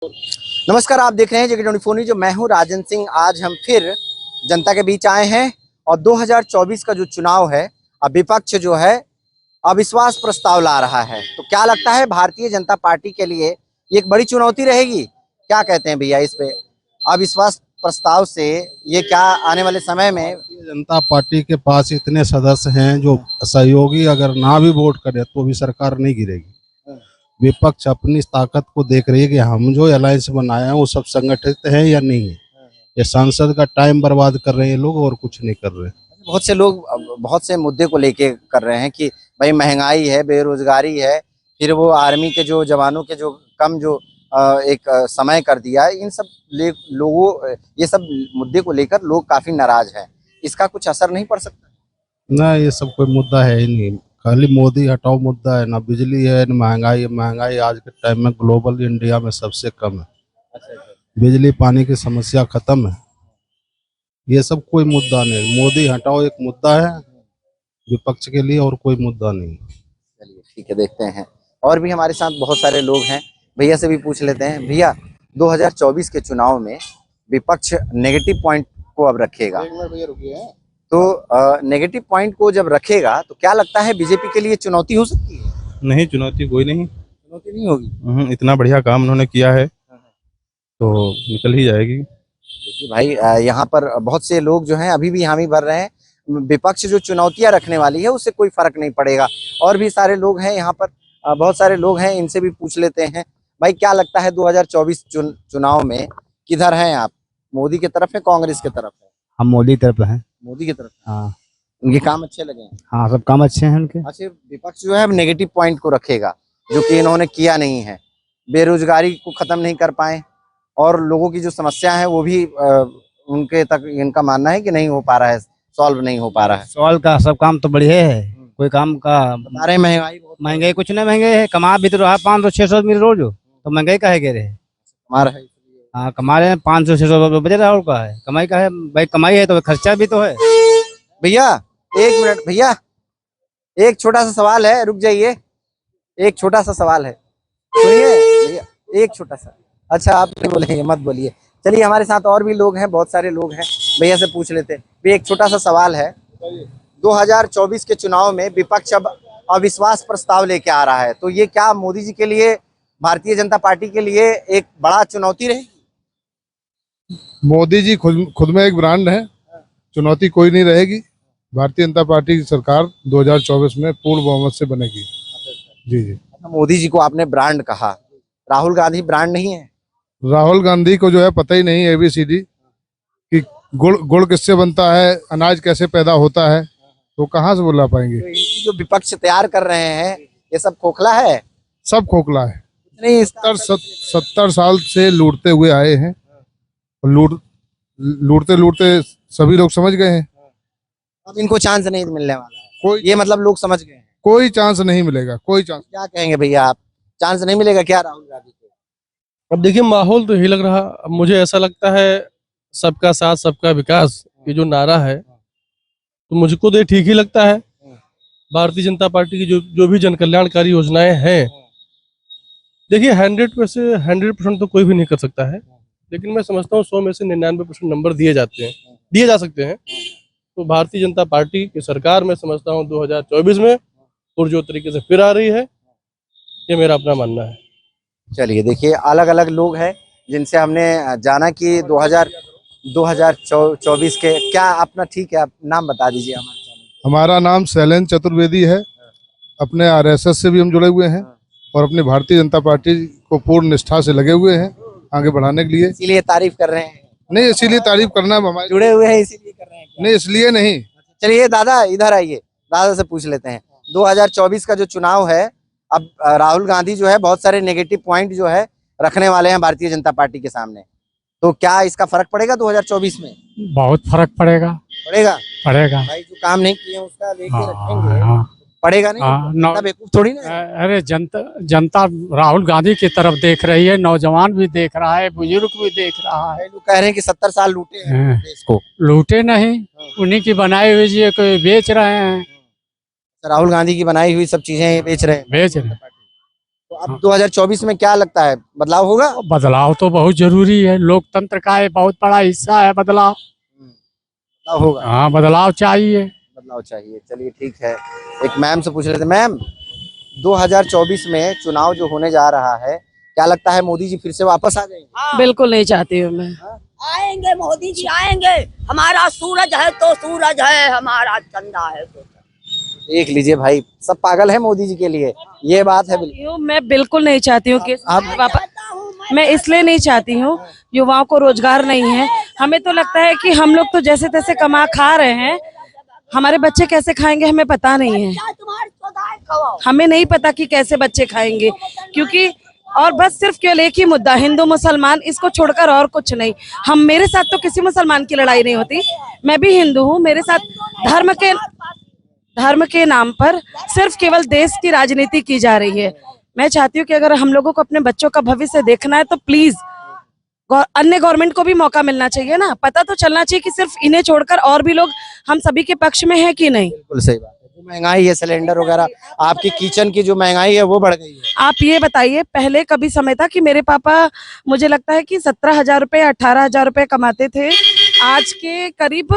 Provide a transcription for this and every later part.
नमस्कार, आप देख रहे हैं JK24 न्यूज़। जो मैं हूं राजन सिंह। आज हम फिर जनता के बीच आए हैं और 2024 का जो चुनाव है, अब विपक्ष जो है अविश्वास प्रस्ताव ला रहा है। तो क्या लगता है भारतीय जनता पार्टी के लिए ये एक बड़ी चुनौती रहेगी? क्या कहते हैं भैया इस पे अविश्वास प्रस्ताव से? ये क्या आने वाले समय में भारतीय जनता पार्टी के पास इतने सदस्य हैं जो सहयोगी अगर ना भी वोट करे तो भी सरकार नहीं गिरेगी। विपक्ष अपनी ताकत को देख रही है कि हम जो अलायंस बनाए हैं वो सब संगठित है या नहीं है। ये सांसद का टाइम बर्बाद कर रहे हैं लोग और कुछ नहीं कर रहे। बहुत से लोग बहुत से मुद्दे को लेके कर रहे हैं कि भाई महंगाई है, बेरोजगारी है, फिर वो आर्मी के जो जवानों के जो कम जो एक समय कर दिया है। इन सब लोगों ये सब मुद्दे को लेकर लोग काफी नाराज हैं। इसका कुछ असर नहीं पड़ सकता? ना, ये सब कोई मुद्दा है ही नहीं। खाली मोदी हटाओ मुद्दा है। ना बिजली है ना महंगाई है। महंगाई आज के टाइम में ग्लोबल इंडिया में सबसे कम है। बिजली पानी की समस्या खत्म है। ये सब कोई मुद्दा नहीं। मोदी हटाओ एक मुद्दा है विपक्ष के लिए, और कोई मुद्दा नहीं। चलिए ठीक है, देखते हैं। और भी हमारे साथ बहुत सारे लोग हैं, भैया से भी पूछ लेते हैं। भैया, 2024 के चुनाव में विपक्ष नेगेटिव पॉइंट को अब रखेगा, तो नेगेटिव पॉइंट को जब रखेगा तो क्या लगता है बीजेपी के लिए चुनौती हो सकती है? नहीं, चुनौती कोई नहीं। चुनौती नहीं होगी। इतना बढ़िया काम उन्होंने किया है तो निकल ही जाएगी। देखिए भाई, यहाँ पर बहुत से लोग जो हैं अभी भी हामी भर रहे हैं। विपक्ष जो चुनौतियां रखने वाली है उससे कोई फर्क नहीं पड़ेगा। और भी सारे लोग हैं यहाँ पर, बहुत सारे लोग हैं, इनसे भी पूछ लेते हैं। भाई, क्या लगता है 2024 चुनाव में किधर हैं आप? मोदी की तरफ है, कांग्रेस की तरफ है? हम मोदी की तरफ हैं। मोदी की तरफ। हाँ उनके काम अच्छे लगे हैं? हाँ, सब काम अच्छे हैं उनके। अच्छा, विपक्ष जो है अब नेगेटिव पॉइंट को रखेगा जो कि इन्होंने किया नहीं है। बेरोजगारी को खत्म नहीं कर पाए और लोगों की जो समस्या है वो भी उनके तक, इनका मानना है कि नहीं हो पा रहा है, सॉल्व नहीं हो पा रहा है। सवाल का सब काम तो बढ़िया है, कोई काम का बता रहे महंगाई बहुत महंगाई कुछ नहीं। महंगाई है, कमा भी तो रहा 500-600 मिल रोज, तो महंगाई का है रहे। कमा रहा है। हाँ, कमा रहे हैं 500-600 बजे रहा, और का है कमाई का है भाई। कमाई है तो खर्चा भी तो है। भैया, एक मिनट भैया, एक छोटा सा सवाल है, रुक जाइए। एक छोटा सा सवाल है, सुनिए भैया, एक छोटा सा। अच्छा, आप नहीं बोलेंगे? मत बोलिए। चलिए, हमारे साथ और भी लोग हैं, बहुत सारे लोग हैं, भैया से पूछ लेते हैं। भी एक छोटा सा सवाल है, 2024 के चुनाव में विपक्ष अब अविश्वास प्रस्ताव लेके आ रहा है, तो ये क्या मोदी जी के लिए, भारतीय जनता पार्टी के लिए एक बड़ा चुनौती रहेगी? मोदी जी खुद में एक ब्रांड है, चुनौती कोई नहीं रहेगी। भारतीय जनता पार्टी की सरकार 2024 में पूर्ण बहुमत से बनेगी। जी जी। मोदी जी को आपने ब्रांड कहा, राहुल गांधी ब्रांड नहीं है? राहुल गांधी को जो है पता ही नहीं ABCD कि गुड़ किससे बनता है, अनाज कैसे पैदा होता है, तो कहाँ से बोला पाएंगे। तो इनकी जो विपक्ष तैयार कर रहे हैं ये सब खोखला है? सब खोखला है। नहीं, 70 साल से लूटते हुए आए हैं, लूटते लूटते सभी लोग समझ गए हैं। अब इनको चांस नहीं मिलने वाला है, कोई ये मतलब लोग समझ गए हैं। कोई चांस नहीं मिलेगा, कोई चांस। क्या कहेंगे भैया आप, चांस नहीं मिलेगा क्या राहुल गांधी को? अब देखिए, माहौल तो यही लग रहा। अब मुझे ऐसा लगता है सबका साथ सबका विकास ये जो नारा है, तो मुझको तो ये ठीक ही लगता है। भारतीय जनता पार्टी की जो भी जन कल्याणकारी योजनाएं हैं, देखिए 100% तो कोई भी नहीं कर सकता है, लेकिन मैं समझता हूँ 100 में से 99% नंबर दिए जा सकते हैं। तो भारतीय जनता पार्टी की सरकार मैं समझता हूँ 2024 में पुरजोर तरीके से फिर आ रही है, ये मेरा अपना मानना है। चलिए, देखिए, अलग अलग लोग हैं जिनसे हमने जाना कि 2024 के क्या अपना, ठीक है, आप नाम बता दीजिए हमारे चैनल। हमारा नाम शैलेंद्र चतुर्वेदी है। अपने RSS से भी हम जुड़े हुए हैं और अपने भारतीय जनता पार्टी को पूर्ण निष्ठा से लगे हुए हैं आगे बढ़ाने के लिए। इसीलिए तारीफ कर रहे हैं? नहीं, इसीलिए तारीफ करना हमारे जुड़े हुए हैं इसीलिए कर रहे हैं? नहीं, इसलिए नहीं। चलिए दादा, इधर आइए, दादा से पूछ लेते हैं। 2024 का जो चुनाव है, अब राहुल गांधी जो है बहुत सारे नेगेटिव पॉइंट जो है रखने वाले हैं भारतीय जनता पार्टी के सामने, तो क्या इसका फर्क पड़ेगा 2024 में? बहुत फर्क पड़ेगा। पड़ेगा? पड़ेगा भाई, जो काम नहीं किए उसका लेके हाँ, रखेंगे, हाँ। पड़ेगा नहीं? हाँ, जनता बेवकूफ थोड़ी ना है। अरे जनता राहुल गांधी की तरफ देख रही है, नौजवान भी देख रहा है, बुजुर्ग भी देख रहा है। लोग कह रहे हैं कि 70 साल लूटे हैं देश को। लूटे नहीं, उन्हीं की बनाई हुई चीजें कोई बेच रहे हैं। राहुल गांधी की बनाई हुई सब चीजें ये बेच रहे हैं। तो अब 2024 में क्या लगता है, बदलाव होगा? बदलाव तो बहुत जरूरी है, लोकतंत्र का ये बहुत बड़ा हिस्सा है बदलाव। बदलाव होगा, हाँ, बदलाव चाहिए। बदलाव चाहिए। चलिए ठीक है, एक मैम से पूछ रहे थे। मैम, 2024 में चुनाव जो होने जा रहा है, क्या लगता है मोदी जी फिर से वापस आ जाएंगे? बिल्कुल नहीं चाहती हूँ मैं। आएंगे मोदी जी आएंगे, हमारा सूरज है तो सूरज है, हमारा चंदा है तो देख लीजिए भाई, सब पागल है मोदी जी के लिए, ये बात है बिल्कुल। मैं बिल्कुल नहीं चाहती हूँ कि मैं इसलिए नहीं चाहती हूँ, युवाओं को रोजगार नहीं है। हमें तो लगता है कि हम लोग तो जैसे तैसे कमा खा रहे हैं, हमारे बच्चे कैसे खाएंगे हमें पता नहीं है। हमें नहीं पता कि कैसे बच्चे खाएंगे, क्योंकि और बस सिर्फ केवल एक ही मुद्दा, हिंदू मुसलमान, इसको छोड़कर और कुछ नहीं। मेरे साथ तो किसी मुसलमान की लड़ाई नहीं होती, मैं भी हिंदू हूँ। मेरे साथ धर्म के नाम पर सिर्फ केवल देश की राजनीति की जा रही है। मैं चाहती हूँ कि अगर हम लोगों को अपने बच्चों का भविष्य देखना है तो प्लीज अन्य गवर्नमेंट को भी मौका मिलना चाहिए ना। पता तो चलना चाहिए कि सिर्फ इन्हें छोड़कर और भी लोग हम सभी के पक्ष में है कि नहीं। बिल्कुल सही बात है। जो महंगाई है, सिलेंडर वगैरह, आपकी किचन की जो महंगाई है वो बढ़ गई है। आप ये बताइए, पहले कभी समय था कि मेरे पापा, मुझे लगता है कि 17,000 रुपए 18,000 रुपए कमाते थे। आज के करीब,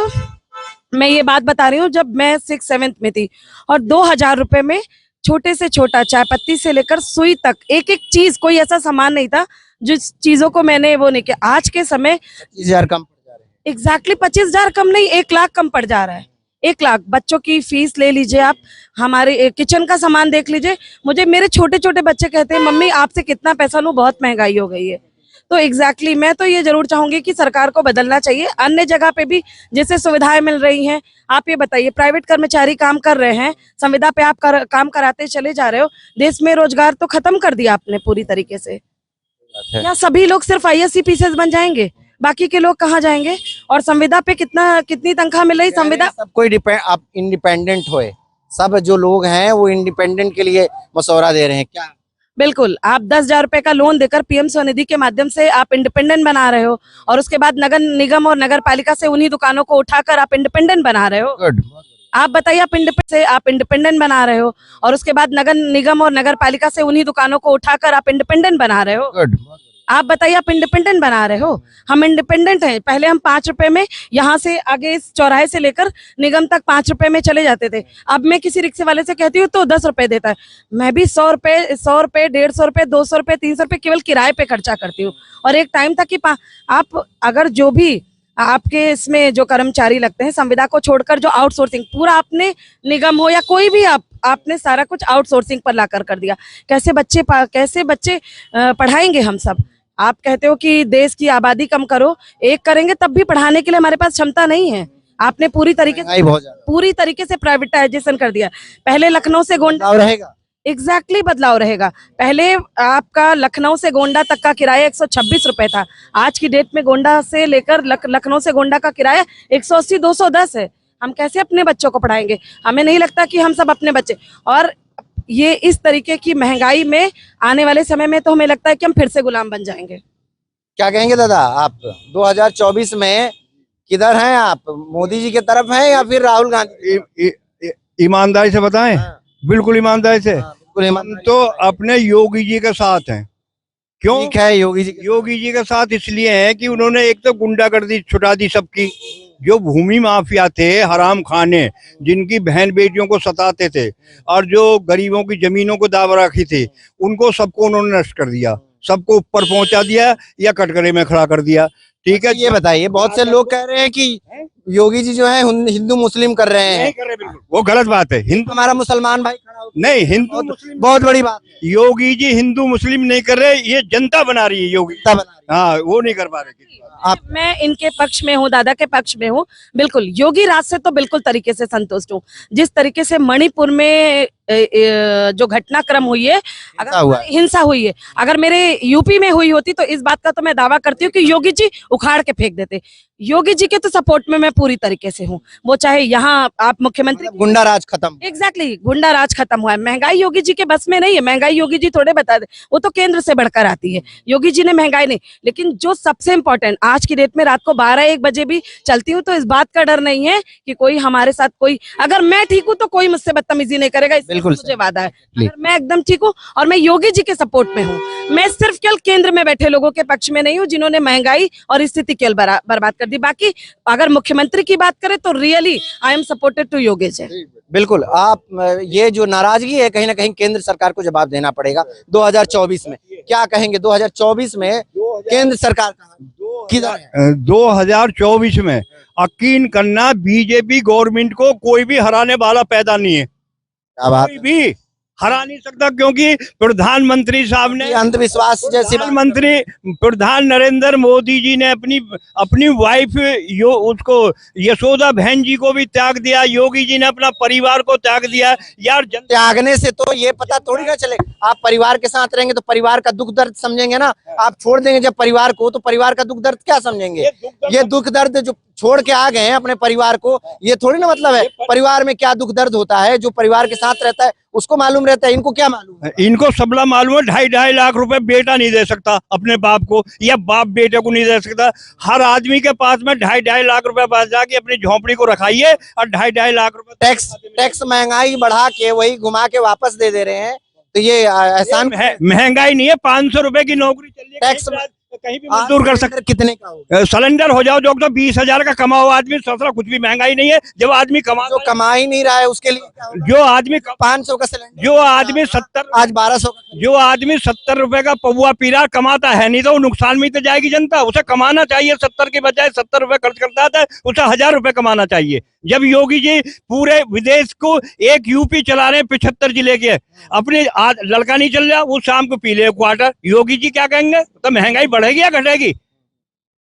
मैं ये बात बता रही हूँ जब मैं 6-7 में थी, और 2,000 रुपए में छोटे से छोटा चाय पत्ती से लेकर सुई तक एक एक चीज, कोई ऐसा सामान नहीं था जिस चीजों को मैंने वो नहीं किया। आज के समय 25,000 कम पड़ जा रहे हैं। एग्जैक्टली 25,000 कम नहीं, 1 लाख कम पड़ जा रहा है। 1 लाख बच्चों की फीस ले लीजिए आप, हमारे किचन का सामान देख लीजिए। मुझे मेरे छोटे छोटे बच्चे कहते हैं मम्मी आपसे कितना पैसा लूं, बहुत महंगाई हो गई है। तो एग्जैक्टली मैं तो ये जरूर चाहूंगी कि सरकार को बदलना चाहिए। अन्य जगह पे भी जैसे सुविधाएं मिल रही हैं, आप ये बताइए, प्राइवेट कर्मचारी काम कर रहे हैं, संविदा पे आप काम कराते चले जा रहे हो। देश में रोजगार तो खत्म कर दिया आपने पूरी तरीके से। या सभी लोग सिर्फ ISC बन जाएंगे, बाकी के लोग कहाँ जाएंगे? और संविदा पे कितनी तनख्वाह मिल रही? संविदा सब कोई आप इंडिपेंडेंट होए, सब जो लोग हैं वो इंडिपेंडेंट के लिए मशवरा दे रहे हैं क्या? बिल्कुल, आप 10,000 रुपए का लोन देकर PM स्वनिधि के माध्यम से आप इंडिपेंडेंट बना रहे हो, और उसके बाद नगर निगम और नगर पालिका से उन्हीं दुकानों को उठाकर आप इंडिपेंडेंट बना रहे हो। गुड। आप बताइए, आप इंडिपेंडेंट बना रहे हो, और उसके बाद नगर निगम और नगर पालिका से उन्हीं दुकानों को उठाकर आप इंडिपेंडेंट बना रहे हो। गुड। आप बताइए, आप इंडिपेंडेंट बना रहे हो। हम इंडिपेंडेंट हैं। पहले हम 5 रुपए में यहाँ से आगे इस चौराहे से लेकर निगम तक 5 रुपए में चले जाते थे। अब मैं किसी रिक्शे वाले से कहती हूँ तो 10 रुपए देता है। मैं भी 100 रुपए 150 रुपए 200 रुपए 300 रुपए केवल किराए पे खर्चा करती हूँ। और एक टाइम था कि आप अगर जो भी आपके इसमें जो कर्मचारी लगते हैं, संविदा को छोड़कर जो आउटसोर्सिंग पूरा आपने, निगम हो या कोई भी, आपने सारा कुछ आउटसोर्सिंग पर लाकर कर दिया। कैसे बच्चे पढ़ाएंगे हम सब? आप कहते हो कि देश की आबादी कम करो, एक करेंगे तब भी पढ़ाने के लिए हमारे पास क्षमता नहीं है। आपने पूरी तरीके से प्राइवेटाइजेशन कर दिया। पहले लखनऊ से गोंडा रहेगा, एग्जैक्टली बदलाव रहेगा। पहले आपका लखनऊ से गोंडा तक का किराया 126 रुपए था। आज की डेट में गोंडा से लेकर लखनऊ से गोंडा का किराया 180-210 है। हम कैसे अपने बच्चों को पढ़ाएंगे? हमें नहीं लगता कि हम सब अपने बच्चे, और ये इस तरीके की महंगाई में आने वाले समय में तो हमें लगता है कि हम फिर से गुलाम बन जाएंगे। क्या कहेंगे दादा आप? 2024 में किधर हैं आप? मोदी जी की तरफ हैं या फिर राहुल गांधी? ईमानदारी से बताएं? बिल्कुल ईमानदारी से। बिल्कुल हम तो अपने योगी जी के साथ हैं। क्यों? ठीक है, योगी जी के साथ इसलिए है कि उन्होंने एक तो गुंडागर्दी छुटा दी सबकी। जो भूमि माफिया थे, हराम खाने, जिनकी बहन बेटियों को सताते थे और जो गरीबों की जमीनों को दाव रखी थी, उनको सबको उन्होंने नष्ट कर दिया, सबको ऊपर पहुंचा दिया या कटघरे में खड़ा कर दिया। ठीक है, ये बताइए, बहुत से लोग कह रहे हैं कि योगी जी जो है हिंदू मुस्लिम कर रहे हैं। नहीं कर रहे, बिल्कुल वो गलत बात है। हिंदू हमारा मुसलमान भाई खड़ा होकर, नहीं, हिंदू मुस्लिम बहुत बड़ी बात है। योगी जी हिंदू मुस्लिम नहीं कर रहे, ये जनता बना रही है योगी। हाँ, वो नहीं कर पा रहे। मैं इनके पक्ष में हूँ, दादा के पक्ष में हूँ। बिल्कुल योगी राज से तो बिल्कुल तरीके से संतुष्ट हूँ। जिस तरीके से मणिपुर में जो घटनाक्रम हुई है, अगर हिंसा हुई है, अगर मेरे यूपी में हुई होती तो इस बात का तो मैं दावा करती हूँ कि योगी जी उखाड़ के फेंक देते। योगी जी के तो सपोर्ट में मैं पूरी तरीके से हूँ। वो चाहे यहाँ आप मुख्यमंत्री, गुंडा राज खत्म। एग्जैक्टली, गुंडा राज खत्म हुआ है। महंगाई योगी जी के बस में नहीं है। महंगाई योगी जी थोड़े बता दे, वो तो केंद्र से बढ़कर आती है। योगी जी ने महंगाई नहीं, लेकिन जो सबसे इम्पोर्टेंट, आज की डेट में रात को 12-1 बजे भी चलती हूँ तो इस बात का डर नहीं है कि कोई हमारे साथ, कोई अगर मैं ठीक हूँ तो कोई मुझसे बदतमीजी नहीं करेगा। बिल्कुल मुझे वादा है। जी। अगर मैं एकदम ठीक हूँ और मैं योगी जी के सपोर्ट में हूँ। मैं सिर्फ केवल केंद्र में बैठे लोगों के पक्ष में नहीं हूँ जिन्होंने महंगाई और स्थिति केवल बर्बाद कर दी। बाकी अगर मुख्यमंत्री की बात करें तो really I am supported to Yogi ji. बिल्कुल। आप ये जो नाराजगी है कहीं ना कहीं केंद्र सरकार को जवाब देना पड़ेगा 2024 में। क्या कहेंगे 2024 में केंद्र सरकार किधर है? 2024 में यकीन करना बीजेपी गवर्नमेंट को कोई भी हराने वाला पैदा नहीं है। क्या बात कोई भी हरा नहीं सकता, क्योंकि प्रधानमंत्री साहब ने है? अंधविश्वास जैसी बात- प्रधान नरेंद्र मोदी जी ने अपनी वाइफ उसको यशोदा बहन जी को भी त्याग दिया। योगी जी ने अपना परिवार को त्याग दिया। यार त्यागने से तो ये पता थोड़ी ना चले। आप परिवार के साथ रहेंगे तो परिवार का दुख दर्द समझेंगे ना। आप छोड़ देंगे जब परिवार को तो परिवार का दुख दर्द क्या समझेंगे? ये दुख दर्द जो छोड़ के आ गए हैं अपने परिवार को, ये थोड़ी ना मतलब है परिवार में क्या दुख दर्द होता है। जो परिवार के साथ रहता है उसको मालूम रहता है, इनको क्या मालूम है? इनको सबला मालूम है। 2.5 लाख रुपए बेटा नहीं दे सकता अपने बाप को, या बाप बेटे को नहीं दे सकता। हर आदमी के पास में 2.5 लाख रुपए पास जाके अपनी झोपड़ी को रखाइए और 2.5 लाख रुपए टैक्स महंगाई बढ़ा के वही घुमा के वापस दे दे रहे हैं। तो ये एहसान महंगाई नहीं है। 500 रुपए की नौकरी चल रही है, टैक्स कहीं भी मजदूर कर सकते। कितने का होगा? सिलेंडर हो जाओ जो तो 20,000 का कमा हुआ आदमी ससुरा कुछ भी महंगाई नहीं है। जब आदमी जो कमा ही नहीं रहा है उसके लिए क्या होगा? जो आदमी 500 का सिलेंडर जो आदमी 70 आज 1200 का। जो आदमी 70 रुपए का पौवा पी रहा कमाता है नहीं, तो वो नुकसान में तो जाएगी जनता। उसे कमाना चाहिए 70 के बजाय 70 रुपए खर्च करता था, उसे 1000 रुपए कमाना चाहिए। जब योगी जी पूरे विदेश को एक यूपी चला रहे हैं 75 जिले के, अपने लड़का नहीं चल रहा, वो शाम को पी ले क्वार्टर। योगी जी क्या कहेंगे? तो महंगाई बढ़ेगी या घटेगी?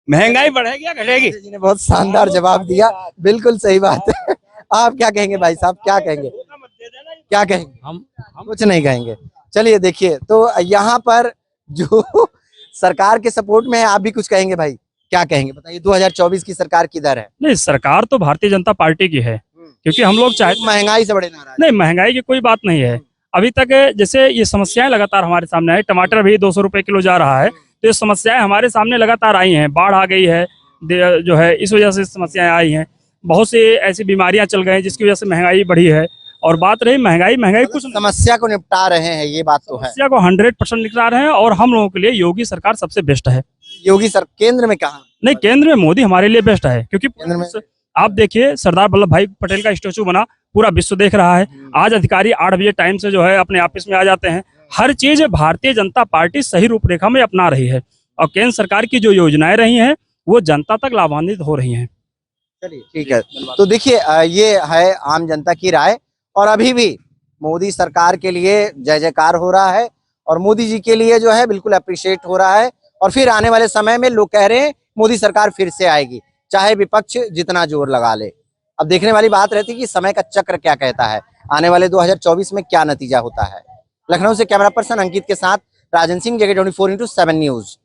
महंगाई बढ़ेगी या घटेगी? जी ने बहुत शानदार जवाब दिया। बिल्कुल सही बात है। आप क्या कहेंगे भाई साहब? क्या कहेंगे? क्या कहेंगे? हम कुछ नहीं कहेंगे। चलिए देखिए, तो यहाँ पर जो सरकार के सपोर्ट में है, आप भी कुछ कहेंगे भाई? क्या कहेंगे बताइए? 2024 की सरकार किधर है? नहीं, सरकार तो भारतीय जनता पार्टी की है, क्योंकि हम लोग चाहे महंगाई से बड़े नाराज नहीं, महंगाई की कोई बात नहीं है। अभी तक जैसे ये समस्याएं लगातार हमारे सामने है। टमाटर भी 200 रुपए किलो जा रहा है, तो ये समस्याएं हमारे सामने लगातार आई हैं। बाढ़ आ गई है जो है, इस वजह से समस्याएं आई हैं। बहुत सी ऐसी बीमारियां चल गई जिसकी वजह से महंगाई बढ़ी है। और बात रही महंगाई कुछ समस्या को निपटा रहे हैं, ये बात तो है। समस्या को 100% निपटा रहे हैं। और हम लोगों के लिए योगी सरकार सबसे बेस्ट है। योगी सर केंद्र में कहा? नहीं, केंद्र में मोदी हमारे लिए बेस्ट है, क्योंकि केंद्र में आप देखिए सरदार वल्लभ भाई पटेल का स्टेचू बना, पूरा विश्व देख रहा है। आज अधिकारी 8 बजे टाइम से जो है अपने ऑफिस में आ जाते हैं। हर चीज भारतीय जनता पार्टी सही रूपरेखा में अपना रही है, और केंद्र सरकार की जो योजनाएं रही हैं वो जनता तक लाभान्वित हो रही हैं। चलिए ठीक है। तो देखिए ये है आम जनता की राय, और अभी भी मोदी सरकार के लिए जय जयकार हो रहा है, और मोदी जी के लिए जो है बिल्कुल अप्रिशिएट हो रहा है। और फिर आने वाले समय में लोग कह रहे हैं मोदी सरकार फिर से आएगी, चाहे विपक्ष जितना जोर लगा ले। अब देखने वाली बात रहती है कि समय का चक्र क्या कहता है, आने वाले 2024 में क्या नतीजा होता है। लखनऊ से कैमरा पर्सन अंकित के साथ राजन सिंह, जगह 24/7 न्यूज।